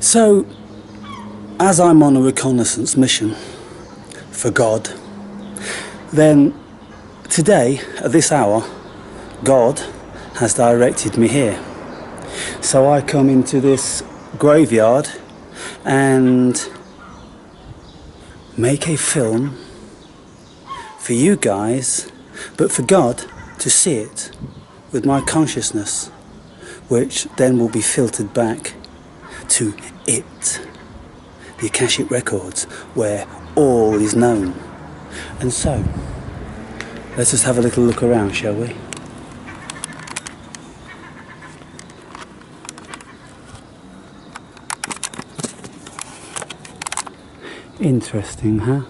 So, as I'm on a reconnaissance mission for God, then today, at this hour, God has directed me here. So I come into this graveyard and make a film for you guys, but for God to see it with my consciousness, which then will be filtered back to it, the Akashic Records, where all is known. And so, let's just have a little look around, shall we? Interesting, huh?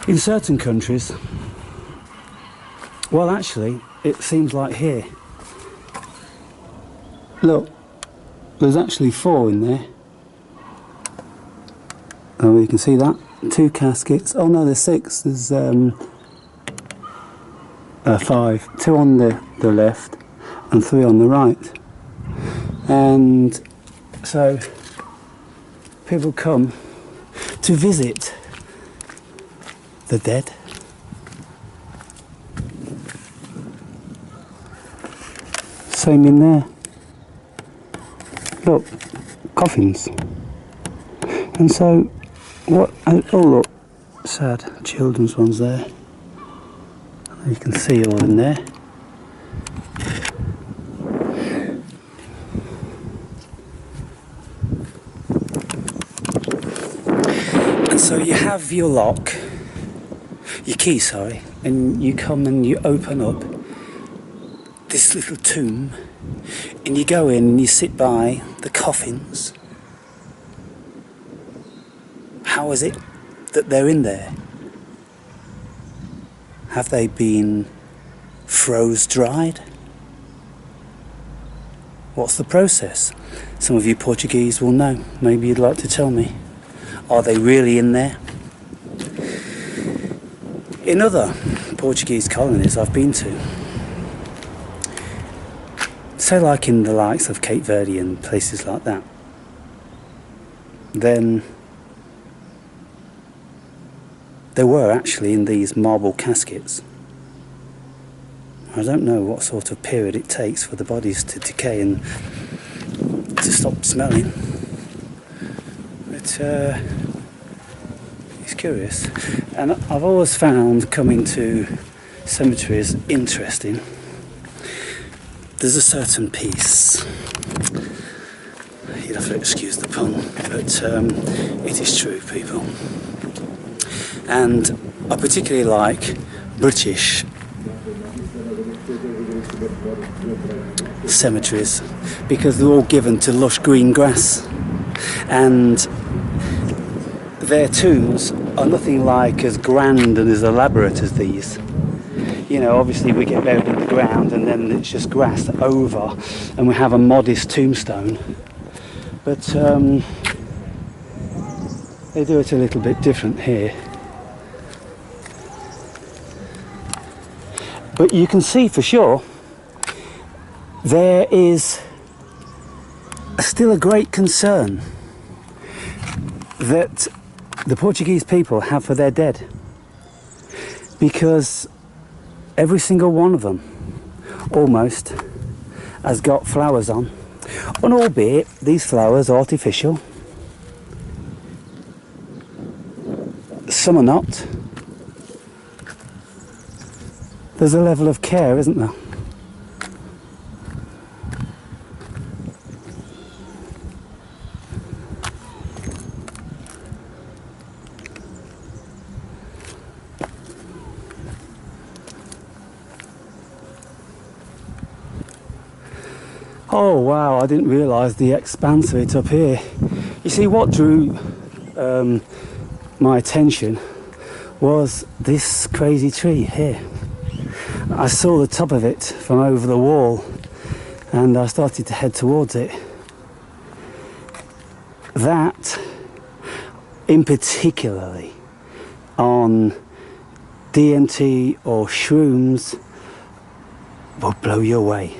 In certain countries, well actually, it seems like here. Look, there's actually 4 in there. Oh, you can see that. 2 caskets. Oh no, there's 6. There's 5. 2 on the left and 3 on the right. And so people come to visit the dead. Same in there. Look, coffins. And so, what? Oh look, sad children's ones there. You can see all in there. And so you have your lock, your key, sorry, and you come and you open up this little tomb, and you go in and you sit by the coffins. How is it that they're in there? Have they been froze dried? What's the process? Some of you Portuguese will know. Maybe you'd like to tell me. Are they really in there? In other Portuguese colonies I've been to, say like in the likes of Cape Verde and places like that, then they were actually in these marble caskets. I don't know what sort of period it takes for the bodies to decay and to stop smelling, but it's curious. And I've always found coming to cemeteries interesting. There's a certain peace. You'd have to excuse the pun, but it is true, people. And I particularly like British cemeteries because they're all given to lush green grass, and their tombs are nothing like as grand and as elaborate as these. You know, obviously we get buried in the ground and then it's just grass over and we have a modest tombstone, but they do it a little bit different here. But you can see for sure there is still a great concern that the Portuguese people have for their dead, because every single one of them almost has got flowers on, and albeit these flowers are artificial, some are not. There's a level of care, isn't there? Oh wow, I didn't realise the expanse of it up here. You see, what drew my attention was this crazy tree here. I saw the top of it from over the wall and I started to head towards it. that, in particularly on DMT or shrooms, will blow you away.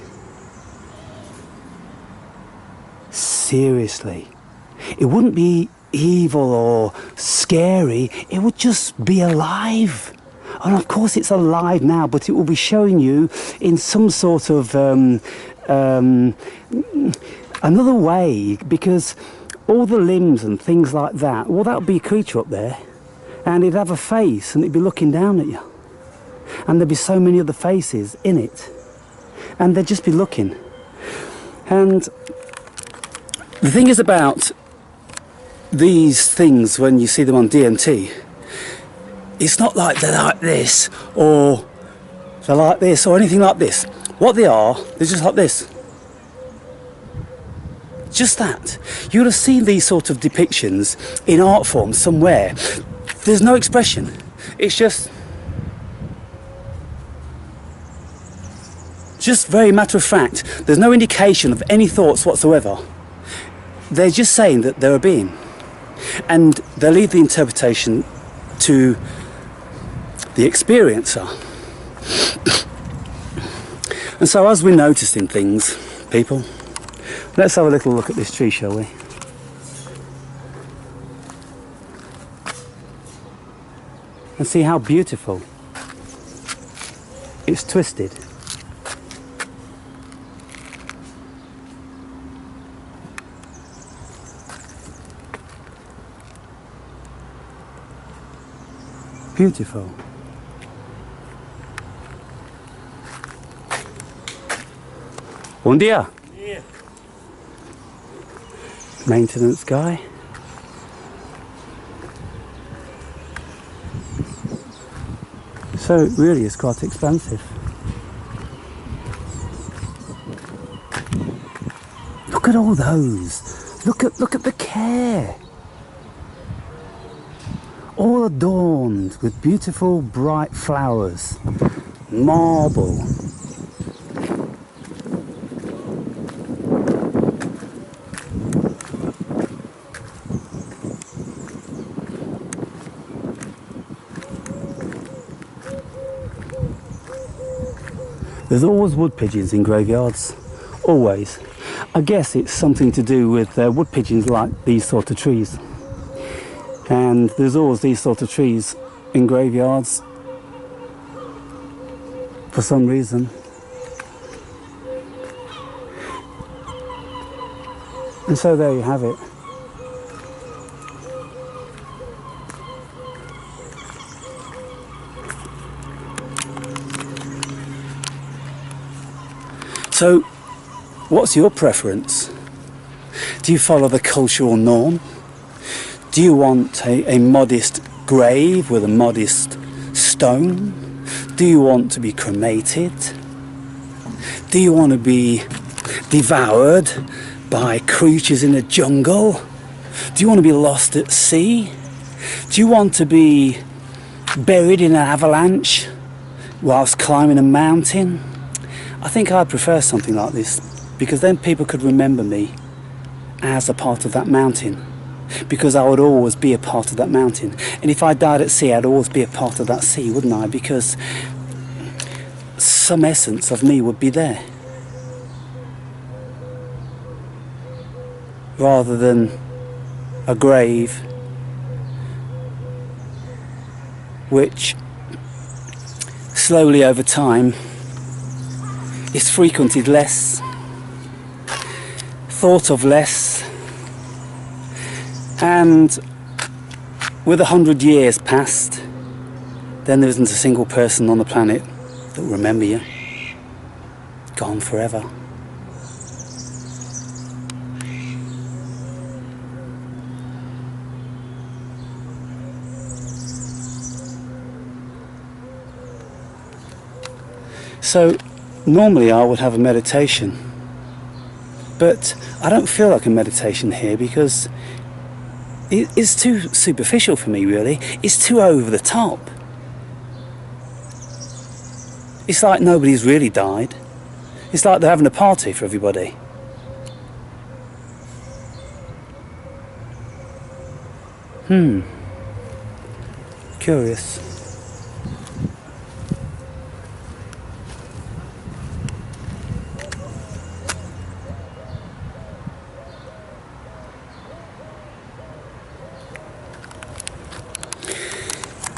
Seriously. It wouldn't be evil or scary, it would just be alive. And of course it's alive now, but it will be showing you in some sort of another way, because all the limbs and things like that, well, that would be a creature up there, and it'd have a face and it'd be looking down at you, and there'd be so many other faces in it, and they'd just be looking. And the thing is about these things, when you see them on DMT, it's not like they're like this, or they're like this, or anything like this. What they are, they're just like this. Just that. You would have seen these sort of depictions in art form somewhere. There's no expression. It's just very matter of fact. There's no indication of any thoughts whatsoever. They're just saying that they're a being. And they leave the interpretation to the experiencer. And so as we're noticing things, people, let's have a little look at this tree, shall we? And see how beautiful it's twisted. Beautiful. Bom dia. Yeah. Maintenance guy. So it really is quite expensive. Look at all those. Look at the care. All adorned with beautiful bright flowers. Marble. There's always wood pigeons in graveyards, always. I guess it's something to do with wood pigeons like these sort of trees. And there's always these sort of trees in graveyards for some reason. And so there you have it. So, what's your preference? Do you follow the cultural norm? Do you want a modest grave with a modest stone? Do you want to be cremated? Do you want to be devoured by creatures in a jungle? Do you want to be lost at sea? Do you want to be buried in an avalanche whilst climbing a mountain? I think I'd prefer something like this, because then people could remember me as a part of that mountain, because I would always be a part of that mountain. And if I died at sea, I'd always be a part of that sea, wouldn't I? Because some essence of me would be there, rather than a grave which slowly over time is frequented less, thought of less, and with 100 years passed, then there isn't a single person on the planet that will remember you. Gone forever. So normally I would have a meditation, but I don't feel like a meditation here because it's too superficial for me, really. It's too over the top. It's like nobody's really died. It's like they're having a party for everybody. Curious.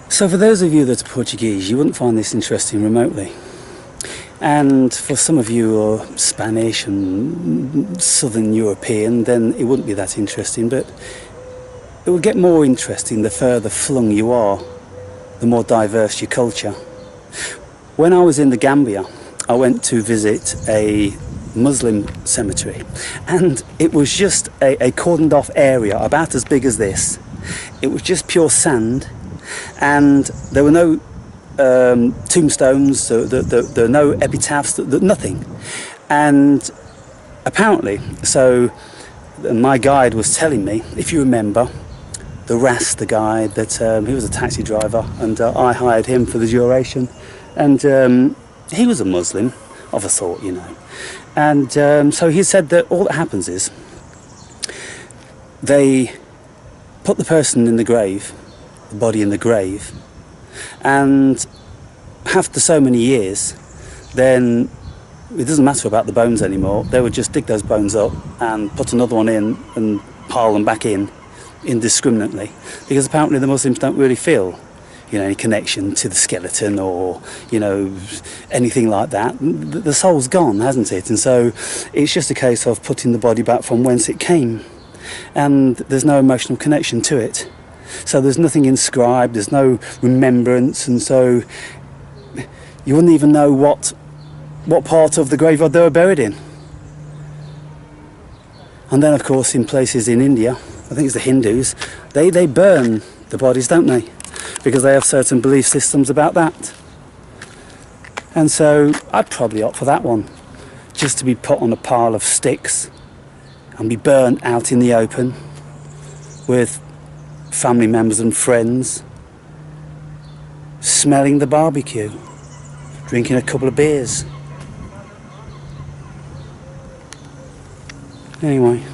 So for those of you that are Portuguese, you wouldn't find this interesting remotely. And for some of you who are Spanish and Southern European, then it wouldn't be that interesting, but it will get more interesting the further flung you are, the more diverse your culture. When I was in the Gambia, I went to visit a Muslim cemetery, and it was just a cordoned off area about as big as this. It was just pure sand, and there were no tombstones, there were no epitaphs, nothing. And apparently, so my guide was telling me, if you remember, the guy that he was a taxi driver, and I hired him for the duration, and he was a Muslim of a sort, you know. And so he said that all that happens is they put the person in the grave, the body in the grave, and after so many years, then it doesn't matter about the bones anymore. They would just dig those bones up and put another one in and pile them back in indiscriminately, because apparently the Muslims don't really feel, you know, any connection to the skeleton or, you know, anything like that. The soul's gone, hasn't it? And so it's just a case of putting the body back from whence it came, and there's no emotional connection to it. So there's nothing inscribed, there's no remembrance, and so you wouldn't even know what part of the graveyard they were buried in. And then, of course, in places in India, I think it's the Hindus, they burn the bodies, don't they? Because they have certain belief systems about that. And so I'd probably opt for that one, just to be put on a pile of sticks and be burnt out in the open with family members and friends, smelling the barbecue, drinking a couple of beers. Anyway.